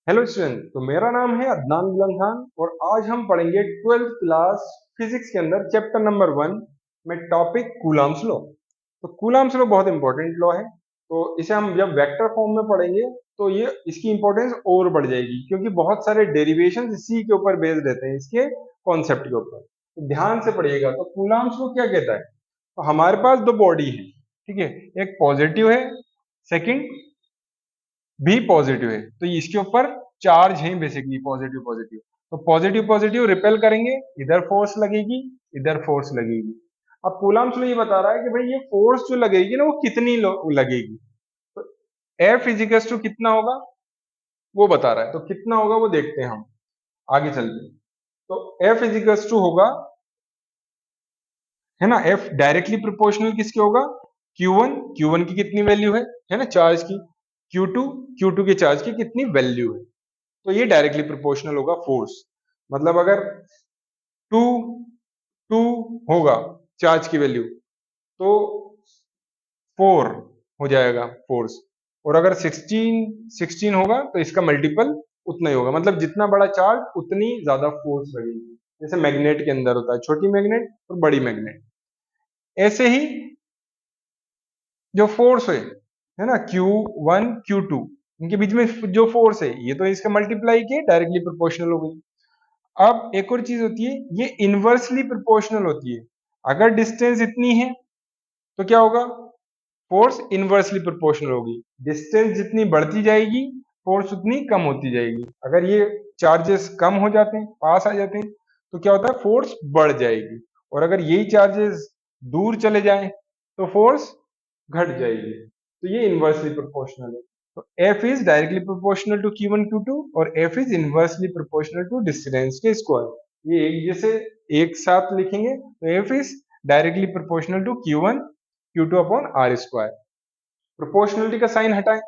Hello student. तो मेरा नाम है अदनान गुलाम खान और आज हम पढ़ेंगे 12th क्लास फिजिक्स के अंदर चैप्टर नंबर 1 में टॉपिक कूलम्ब्स लॉ। तो कूलम्ब्स लॉ बहुत इंपॉर्टेंट लॉ है। तो इसे हम जब वेक्टर फॉर्म में पढ़ेंगे तो ये इसकी इंपॉर्टेंस और बढ़ जाएगी, क्योंकि बहुत सारे डेरिवेशन इसी के ऊपर बेस्ड रहते हैं, इसके कॉन्सेप्ट के ऊपर। तो ध्यान से पढ़िएगा। तो कूलम्ब्स लॉ क्या कहता है? तो हमारे पास दो बॉडी है, ठीक है। एक पॉजिटिव है, सेकंड भी पॉजिटिव है। तो इसके ऊपर चार्ज है बेसिकली, पॉजिटिव पॉजिटिव। तो पॉजिटिव पॉजिटिव रिपेल करेंगे, इधर फोर्स लगेगी, इधर फोर्स लगेगी। अब कूलम्ब्स लॉ ये बता रहा है कि भाई ये फोर्स जो लगेगी ना, वो कितनी लगेगी। तो एफ इजिकल्स टू कितना होगा वो बता रहा है। तो कितना होगा वो देखते हैं हम, आगे चलते हैं। तो एफ इजिकल्स टू होगा, है ना, एफ डायरेक्टली प्रोपोर्शनल किसके होगा? Q1, Q1 की कितनी वैल्यू है ना, चार्ज की। Q2, Q2 के चार्ज की कितनी वैल्यू है। तो ये डायरेक्टली प्रोपोर्शनल होगा फोर्स। मतलब अगर 2 2 होगा चार्ज की वैल्यू, तो 4 हो जाएगा फोर्स। और अगर 16 होगा तो इसका मल्टीपल उतना ही होगा। मतलब जितना बड़ा चार्ज उतनी ज्यादा फोर्स लगेगी। जैसे मैग्नेट के अंदर होता है, छोटी मैग्नेट और बड़ी मैग्नेट। ऐसे ही जो फोर्स है ना, Q1 Q2, इनके बीच में जो फोर्स है, ये तो इसका मल्टीप्लाई के डायरेक्टली प्रोपोर्शनल हो गई। अब एक और चीज होती है, ये इनवर्सली प्रोपोर्शनल होती है। अगर डिस्टेंस इतनी है तो क्या होगा? फोर्स इनवर्सली प्रोपोर्शनल होगी। डिस्टेंस जितनी बढ़ती जाएगी फोर्स उतनी कम होती जाएगी। अगर ये चार्जेस कम हो जाते हैं, पास आ जाते हैं, तो क्या होता है? फोर्स बढ़ जाएगी। और अगर यही चार्जेस दूर चले जाएं तो फोर्स घट जाएगी। तो ये इनवर्सली प्रोपोर्शनल है। तो F is directly proportional to Q1 Q2 और F is inversely proportional to distance के स्क्वायर। ये एक जैसे एक साथ लिखेंगे तो F is directly proportional to Q1 Q2 upon R square. Proportionality का साइन हटाएं।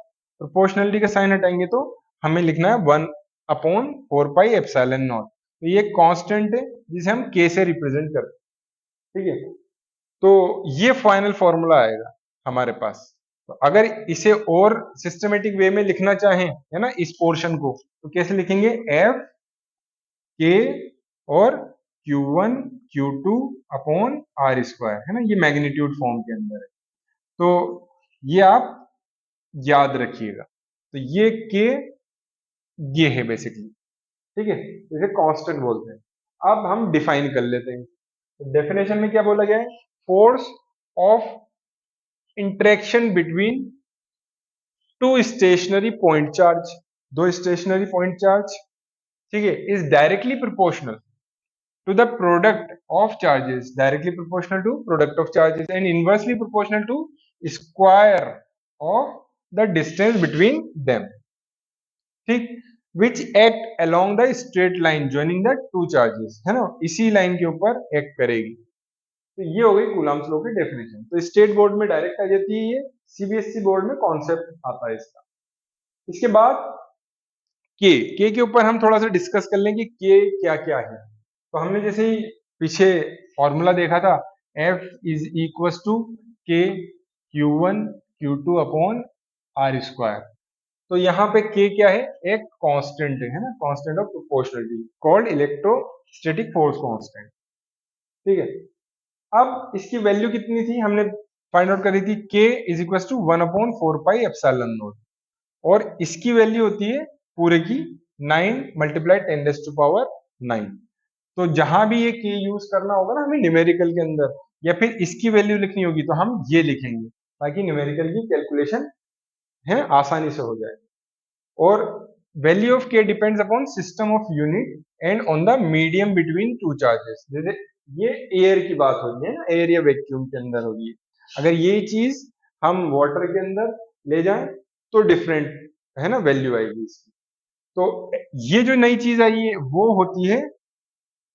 प्रोपोर्शनलिटी का साइन हटाएंगे तो हमें लिखना है 1 अपॉन 4 पाई एप्सिलॉन नॉट। तो ये कांस्टेंट है जिसे हम K से रिप्रेजेंट करते हैं, ठीक है। तो ये फाइनल फॉर्मूला आएगा हमारे पास। तो अगर इसे और सिस्टमेटिक वे में लिखना चाहें, है ना, इस पोर्शन को, तो कैसे लिखेंगे? एफ के और Q1 Q2 upon are square, है ना, ये मैग्नीट्यूड फॉर्म के अंदर है। तो ये आप याद रखिएगा। तो ये है बेसिकली, ठीक है। इसे कांस्टेंट बोलते हैं। अब हम डिफाइन कर लेते हैं। तो डेफिनेशन में क्या बोला गया है? Force of interaction between two stationary point charge, दो स्टेशनरी पॉइंट चार्ज, ठीक है, is directly proportional to the product of charges, directly proportional to product of charges and inversely proportional to square of the distance between them, ठीक, which act along the straight line joining the two charges, है ना, इसी line के ऊपर act करेगी। तो ये हो गई कूलम्ब्स लॉ की डेफिनेशन। तो स्टेट बोर्ड में डायरेक्ट आ जाती है ये, सीबीएसई बोर्ड में कॉन्सेप्ट आता है इसका। इसके बाद के ऊपर हम थोड़ा सा डिस्कस कर लेंगे के क्या क्या है। तो हमने जैसे ही पीछे फॉर्मूला देखा था, F इज इक्वल टू के Q1 Q2 upon are square. तो यहाँ पे के क्या है? एक कांस्टेंट है ना, constant of proportionality called electrostatic force constant, ठीक है। अब इसकी वैल्यू कितनी थी हमने फाइंड आउट करी थी? K is equal to 1 upon 4 pi epsilon naught. और इसकी वैल्यू होती है पूरे की 9 मल्टीप्लाई 10⁻⁹। तो जहां भी ये के यूज करना होगा ना हमें न्यूमेरिकल के अंदर, या फिर इसकी वैल्यू लिखनी होगी, तो हम ये लिखेंगे ताकि न्यूमेरिकल की कैलकुलेशन है आसानी से हो जाए। और वैल्यू ऑफ के depends upon system of unit and on the medium between two charges. जैसे ये एयर की बात हो रही है ना, एयर या वैक्यूम के अंदर होगी। अगर ये चीज हम वाटर के अंदर ले जाएं तो डिफरेंट, है ना, वैल्यू आएगी इसकी। तो ये जो नई चीज आई है वो होती है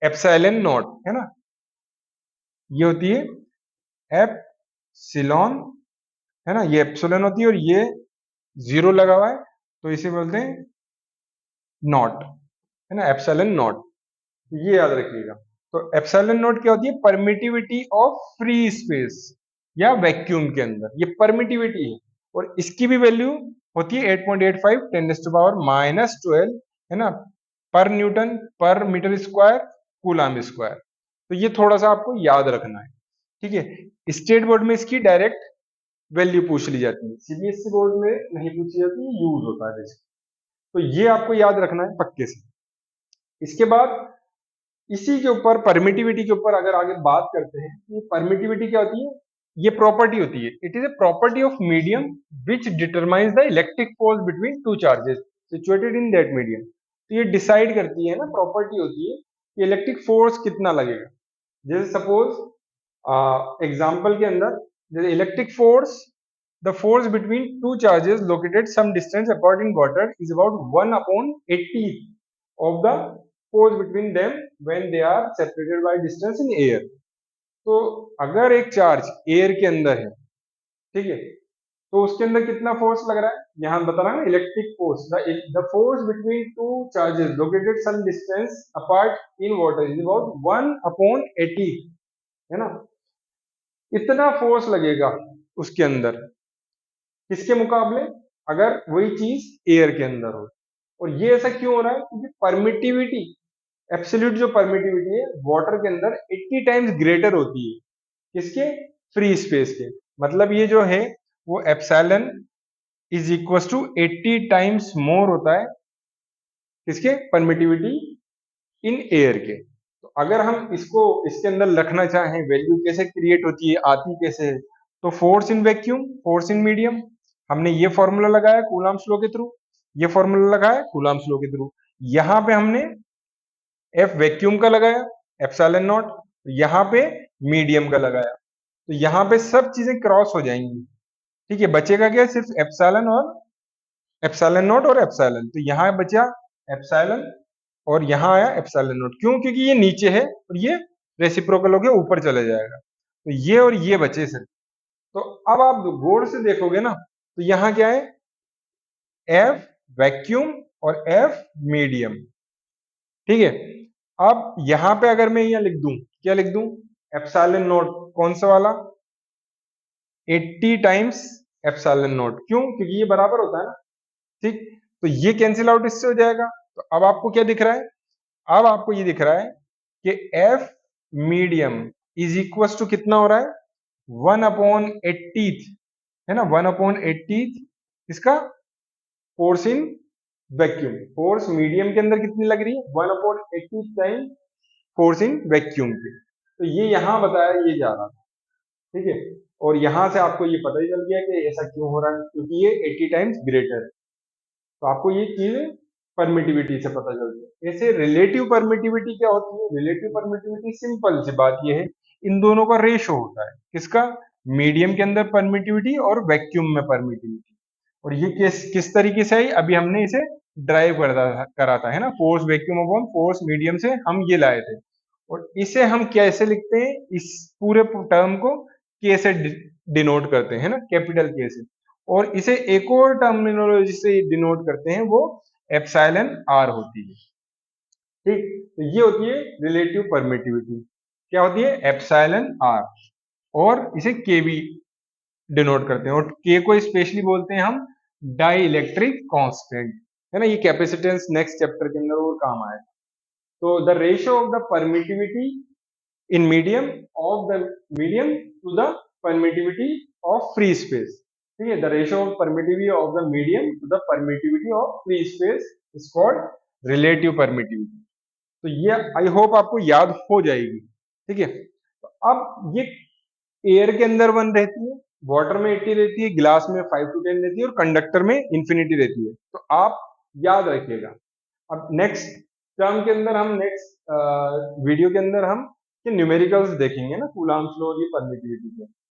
एप्सिलॉन नॉट, है ना, ये होती है एप्सिलॉन, है ना, ये एप्सिलॉन होती है और ये जीरो लगा हुआ है, तो इसे बोलते हैं नॉट, है ना, एप्सिलॉन नॉट। ये याद रखिएगा। तो एप्सिलॉन नॉट क्या होती है? परमिटिविटी ऑफ फ्री स्पेस या वैक्यूम के अंदर, ये परमिटिविटी है। और इसकी भी वैल्यू होती है 8.85 10⁻⁻12 है ना, पर न्यूटन पर मीटर स्क्वायर कूलाम स्क्वायर। तो ये थोड़ा सा आपको याद रखना है, ठीक है। स्टेट बोर्ड में इसकी डायरेक्ट वैल्यू पूछ ली जाती है, सीबीएसई बोर्ड में नहीं पूछी जाती, यूज होता है बेसिक। तो ये आपको याद रखना है पक्के से। इसके बाद इसी के ऊपर परमिटिविटी के ऊपर अगर आगे बात करते हैं, ये परमिटिविटी क्या होती है, ये प्रॉपर्टी होती है, it is a property of medium which determines the electric force between two charges situated in that medium. तो ये डिसाइड करती है ना, प्रॉपर्टी होती है कि इलेक्ट्रिक फोर्स कितना लगेगा। जैसे सपोज एग्जाम्पल के अंदर, जैसे electric force, the force between two charges located some distance apart in water is about 1/80 of the force between them when they are separated by distance in air। तो अगर एक charge air के अंदर है, ठीक है, तो उसके अंदर कितना फोर्स लग रहा है, यहां बता रहा है electric force, the force between two charges located some distance apart in water is about 1/80, है ना। इतना फोर्स लगेगा उसके अंदर, किसके मुकाबले, अगर वही चीज एयर के अंदर हो। और ये ऐसा क्यों हो रहा है, क्योंकि परमिटिविटी, एब्सोल्यूट जो परमिटिविटी है वाटर के अंदर 80 टाइम्स ग्रेटर होती है, किसके, फ्री स्पेस के। मतलब ये जो है वो epsilon is equal to 80 times more होता है, किसके, परमिटिविटी इन एयर के। तो अगर हम इसको इसके अंदर रखना चाहें, वैल्यू कैसे क्रिएट होती है, आती कैसे है, तो force in vacuum, force in medium, हमने ये फॉर्मूला लगाया कूलम्ब्स लॉ के थ्रू, ये फॉर्मूला लगाया कूलम्ब्स लॉ के थ्रू। यहां पे हमने एफ वैक्यूम का लगाया एप्सिलॉन नॉट, यहाँ पे मीडियम का लगाया, तो यहाँ पे सब चीजें क्रॉस हो जाएंगी, ठीक है। बचेगा क्या, सिर्फ एप्सिलॉन और एप्सिलॉन नॉट और एप्सिलॉन। तो यहाँ बचा एप्सिलॉन और यहाँ आया एप्सिलॉन नॉट, क्यों, क्योंकि ये नीचे है और ये रेसिप्रोकल होकर ऊपर चले जाएगा, तो ये और ये बचे सिर्फ। तो अब आप गौर से देखोगे ना, तो यहाँ क्या है, एफ वैक्यूम और एफ मीडियम, ठीक है। अब यहां पे अगर मैं यहां लिख दूं, क्या लिख दूं, एप्सिलॉन नॉट, कौन सा वाला, 80 टाइम्स एप्सिलॉन नॉट, क्यों, क्योंकि ये बराबर होता है ना, ठीक। तो ये कैंसिल आउट इससे हो जाएगा। तो अब आपको क्या दिख रहा है, अब आपको ये दिख रहा है कि F medium is equal to कितना हो रहा है, 1/80, है ना, 1/80 इसका force in vacuum. Force medium के अंदर कितनी लग रही है, 1/80 टाइम फोर्स इन वैक्यूम पे। तो ये यहां बताया, ये जा रहा था, ठीक है। और यहां से आपको ये पता ही चल गया कि ऐसा क्यों हो रहा है, क्योंकि ये 80 टाइम्स ग्रेटर है। तो आपको ये चीज परमिटिविटी से पता चलती है। ऐसे रिलेटिव परमिटिविटी क्या होती है, रिलेटिव परमिटिविटी सिंपल सी बात ये है, इन दोनों का रेशो होता है, किसका, मीडियम के अंदर परमिटिविटी और वैक्यूम में परमिटिविटी। और ये किस तरीके से आई, अभी हमने इसे ड्राइव करा था, है ना, force vacuum upon force medium से हम ये लाए थे। और इसे हम कैसे लिखते हैं, इस पूरे टर्म को के से डिनोट करते हैं ना, कैपिटल के से। और इसे एक और टर्मिनोलॉजी से डिनोट करते हैं, वो एप्सिलॉन आर होती है, ठीक। तो ये होती है रिलेटिव परमिटिविटी, क्या होती है, एप्सिलॉन आर। और इसे के भी डिनोट करते हैं, और के को स्पेशली बोलते हैं हम डाई इलेक्ट्रिक कॉन्स्टेंट, है ना। ये कैपेसिटेंस नेक्स्ट चैप्टर के अंदर और काम आएगा। तो the ratio of the permittivity in medium of the medium to the permittivity of free space, ठीक है, the ratio of permittivity of the medium to the permittivity of free space is called relative permittivity. तो ये I hope आपको याद हो जाएगी, ठीक है। तो अब ये एयर के अंदर 1 रहती है, वाटर में 80 रहती है, ग्लास में 5 to 10 रहती है, और कंडक्टर में इंफिनिटी रहती है। तो आप याद रखिएगा। अब नेक्स्ट टर्म के अंदर हम नेक्स्ट वीडियो के अंदर हम न्यूमेरिकल्स देखेंगे ना, कूलम्ब्स लॉ और ये परमिटिविटी के।